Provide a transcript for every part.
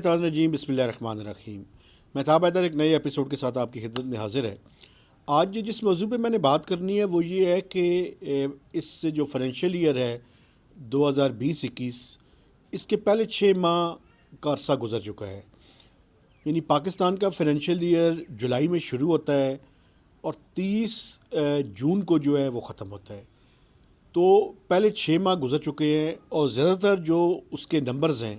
الرجیم بسم اللہ الرحمن الرحیم۔ مہتاب حیدر ایک نئے ایپیسوڈ کے ساتھ آپ کی خدمت میں حاضر ہے۔ آج جس موضوع پہ میں نے بات کرنی ہے وہ یہ ہے کہ اس سے جو فائنینشیل ایئر ہے 2020-21، اس کے پہلے 6 ماہ کا عرصہ گزر چکا ہے۔ یعنی پاکستان کا فائنینشیل ایئر جولائی میں شروع ہوتا ہے اور 30 جون کو جو ہے وہ ختم ہوتا ہے۔ تو پہلے 6 ماہ گزر چکے ہیں اور زیادہ تر جو اس کے نمبرز ہیں،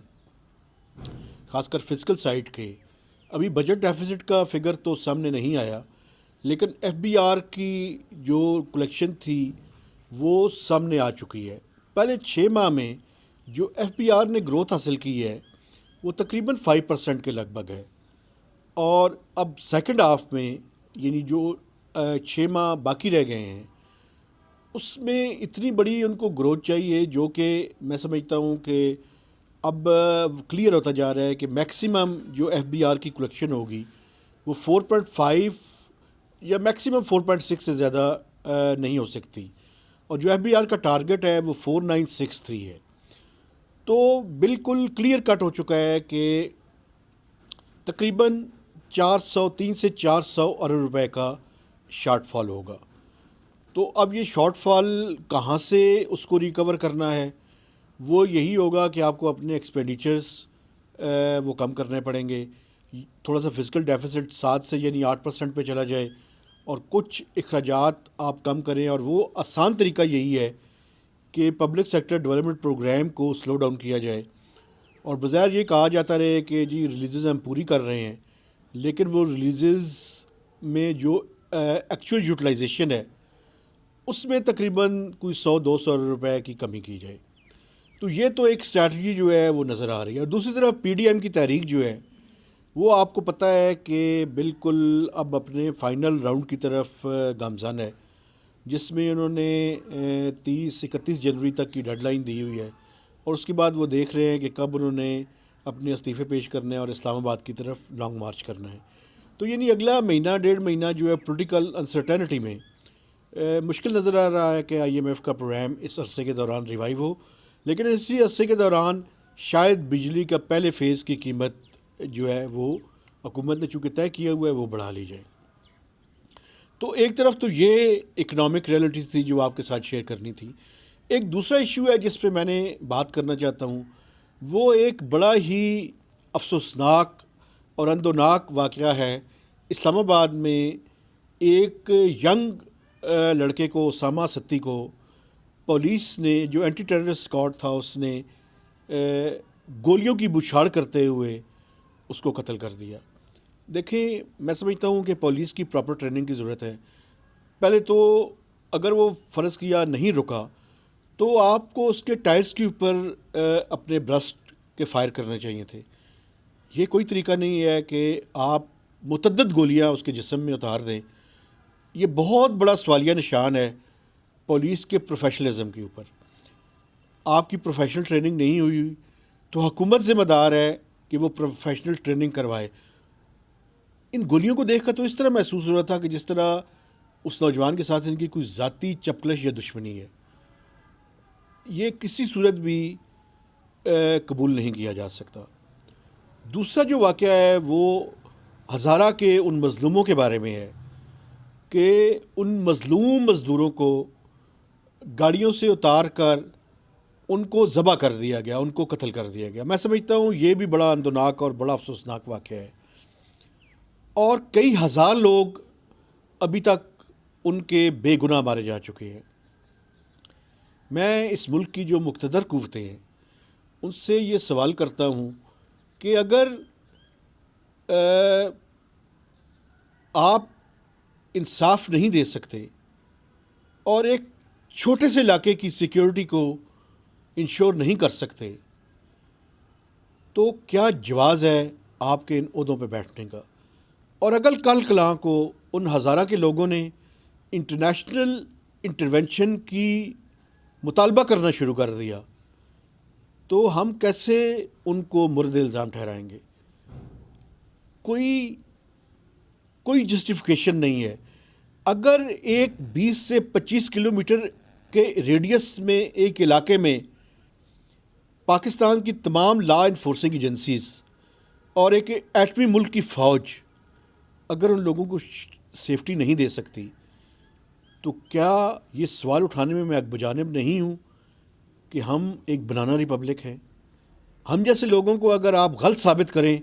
خاص کر فزیکل سائٹ کے، ابھی بجٹ ڈیفیسٹ کا فگر تو سامنے نہیں آیا، لیکن ایف بی آر کی جو کلیکشن تھی وہ سامنے آ چکی ہے۔ پہلے 6 ماہ میں جو ایف بی آر نے گروتھ حاصل کی ہے وہ تقریباً 5% کے لگ بھگ ہے، اور اب سیکنڈ ہاف میں یعنی جو 6 ماہ باقی رہ گئے ہیں اس میں اتنی بڑی ان کو گروتھ چاہیے، جو کہ میں سمجھتا ہوں کہ اب کلیئر ہوتا جا رہا ہے کہ میکسیمم جو ایف بی آر کی کلیکشن ہوگی وہ 4.5 یا میکسیمم 4.6 سے زیادہ نہیں ہو سکتی، اور جو ایف بی آر کا ٹارگٹ ہے وہ 4963 ہے۔ تو بالکل کلیئر کٹ ہو چکا ہے کہ تقریباً 3 سے 400 ارب روپے کا شارٹ فال ہوگا۔ تو اب یہ شارٹ فال کہاں سے اس کو ریکور کرنا ہے؟ وہ یہی ہوگا کہ آپ کو اپنے ایکسپینڈیچرز وہ کم کرنے پڑیں گے، تھوڑا سا فزیکل ڈیفیسٹ 7 سے یعنی 8% پہ چلا جائے، اور کچھ اخراجات آپ کم کریں، اور وہ آسان طریقہ یہی ہے کہ پبلک سیکٹر ڈیولپمنٹ پروگرام کو سلو ڈاؤن کیا جائے، اور بظاہر یہ کہا جاتا رہے کہ جی ریلیزز ہم پوری کر رہے ہیں، لیکن وہ ریلیزز میں جو ایکچوئل یوٹیلائزیشن ہے اس میں تقریباً کوئی 100-200 روپے کی کمی کی جائے۔ تو یہ تو ایک اسٹریٹجی جو ہے وہ نظر آ رہی ہے، اور دوسری طرف پی ڈی ایم کی تحریک جو ہے وہ آپ کو پتہ ہے کہ بالکل اب اپنے فائنل راؤنڈ کی طرف گامزن ہے، جس میں انہوں نے 30-31 جنوری تک کی ڈیڈ لائن دی ہوئی ہے، اور اس کے بعد وہ دیکھ رہے ہیں کہ کب انہوں نے اپنے استعفے پیش کرنا ہے اور اسلام آباد کی طرف لانگ مارچ کرنا ہے۔ تو یعنی اگلا مہینہ 1.5 مہینہ جو ہے پولیٹیکل انسرٹینٹی میں مشکل نظر آ رہا ہے کہ آئی ایم ایف کا پروگرام اس عرصے کے دوران ریوائیو ہو، لیکن اسی عرصے کے دوران شاید بجلی کا پہلے فیز کی قیمت جو ہے وہ حکومت نے چونکہ طے کیا ہوا ہے وہ بڑھا لی جائے۔ تو ایک طرف تو یہ اکنامک ریئلٹی تھی جو آپ کے ساتھ شیئر کرنی تھی۔ ایک دوسرا ایشو ہے جس پہ میں نے بات کرنا چاہتا ہوں، وہ ایک بڑا ہی افسوسناک اور اندوناک واقعہ ہے۔ اسلام آباد میں ایک ینگ لڑکے کو، اسامہ ستی کو، پولیس نے جو اینٹی ٹیررسٹ اسکواڈ تھا اس نے گولیوں کی بچھاڑ کرتے ہوئے اس کو قتل کر دیا۔ دیکھیں، میں سمجھتا ہوں کہ پولیس کی پراپر ٹریننگ کی ضرورت ہے۔ پہلے تو اگر وہ فرض کیا نہیں رکا تو آپ کو اس کے ٹائرز کے اوپر اپنے برسٹ کے فائر کرنے چاہیے تھے۔ یہ کوئی طریقہ نہیں ہے کہ آپ متعدد گولیاں اس کے جسم میں اتار دیں۔ یہ بہت بڑا سوالیہ نشان ہے پولیس کے پروفیشنلزم کے اوپر۔ آپ کی پروفیشنل ٹریننگ نہیں ہوئی تو حکومت ذمہ دار ہے کہ وہ پروفیشنل ٹریننگ کروائے۔ ان گولیوں کو دیکھ کر تو اس طرح محسوس ہو رہا تھا کہ جس طرح اس نوجوان کے ساتھ ان کی کوئی ذاتی چپکلش یا دشمنی ہے۔ یہ کسی صورت بھی قبول نہیں کیا جا سکتا۔ دوسرا جو واقعہ ہے وہ ہزارہ کے ان مظلوموں کے بارے میں ہے کہ ان مظلوم مزدوروں کو گاڑیوں سے اتار کر ان کو ذبح کر دیا گیا، ان کو قتل کر دیا گیا۔ میں سمجھتا ہوں یہ بھی بڑا اندوناک اور بڑا افسوسناک واقعہ ہے، اور کئی ہزار لوگ ابھی تک ان کے بے گناہ مارے جا چکے ہیں۔ میں اس ملک کی جو مقتدر قوتیں ہیں ان سے یہ سوال کرتا ہوں کہ اگر آپ انصاف نہیں دے سکتے اور ایک چھوٹے سے علاقے کی سیکیورٹی کو انشور نہیں کر سکتے تو کیا جواز ہے آپ کے ان عہدوں پہ بیٹھنے کا؟ اور اگر کل کلاں کو ان ہزارہ کے لوگوں نے انٹرنیشنل انٹرونشن کی مطالبہ کرنا شروع کر دیا تو ہم کیسے ان کو مرد الزام ٹھہرائیں گے؟ کوئی جسٹیفیکیشن نہیں ہے۔ اگر ایک 20 سے 25 کلومیٹر کے ریڈیس میں ایک علاقے میں پاکستان کی تمام لا انفورسنگ ایجنسیز اور ایک ایٹمی ملک کی فوج اگر ان لوگوں کو سیفٹی نہیں دے سکتی تو کیا یہ سوال اٹھانے میں بجانب نہیں ہوں کہ ہم ایک بنانا ریپبلک ہیں؟ ہم جیسے لوگوں کو اگر آپ غلط ثابت کریں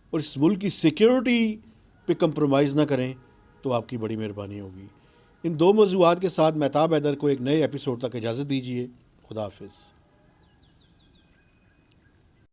اور اس ملک کی سیکیورٹی پہ کمپرومائز نہ کریں تو آپ کی بڑی مہربانی ہوگی۔ ان دو موضوعات کے ساتھ مہتاب حیدر کو ایک نئے ایپیسوڈ تک اجازت دیجیے۔ خدا حافظ۔